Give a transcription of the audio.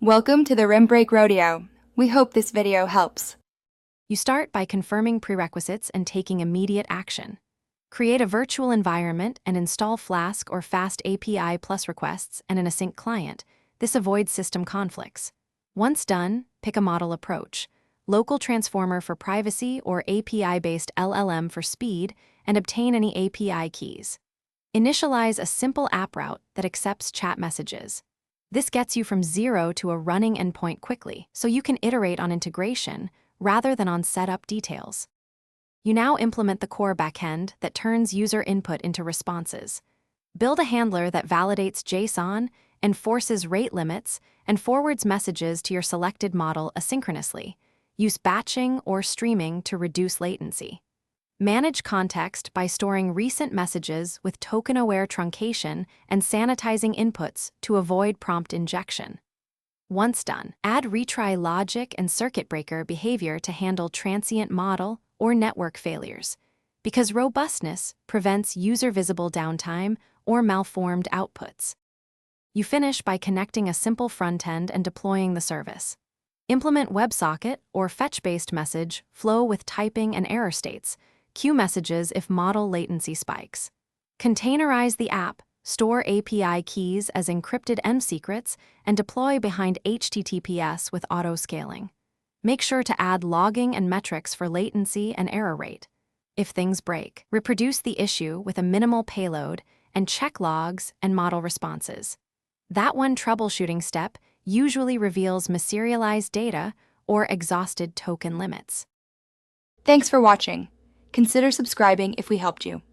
Welcome to the Rim Break Rodeo. We hope this video helps. You start by confirming prerequisites and taking immediate action. Create a virtual environment and install Flask or Fast API Plus requests and an async client. This avoids system conflicts. Once done, pick a model approach: local transformer for privacy or API-based LLM for speed, and obtain any API keys. Initialize a simple app route that accepts chat messages. This gets you from zero to a running endpoint quickly, so you can iterate on integration rather than on setup details. You now implement the core backend that turns user input into responses. Build a handler that validates JSON, enforces rate limits, and forwards messages to your selected model asynchronously. Use batching or streaming to reduce latency. Manage context by storing recent messages with token-aware truncation and sanitizing inputs to avoid prompt injection. Once done, add retry logic and circuit breaker behavior to handle transient model or network failures, because robustness prevents user-visible downtime or malformed outputs. You finish by connecting a simple front-end and deploying the service. Implement WebSocket or fetch-based message flow with typing and error states. Queue messages if model latency spikes. Containerize the app, store API keys as encrypted end secrets, and deploy behind HTTPS with auto-scaling. Make sure to add logging and metrics for latency and error rate. If things break, reproduce the issue with a minimal payload and check logs and model responses. That one troubleshooting step usually reveals myserialized data or exhausted token limits. Thanks for watching. Consider subscribing if we helped you.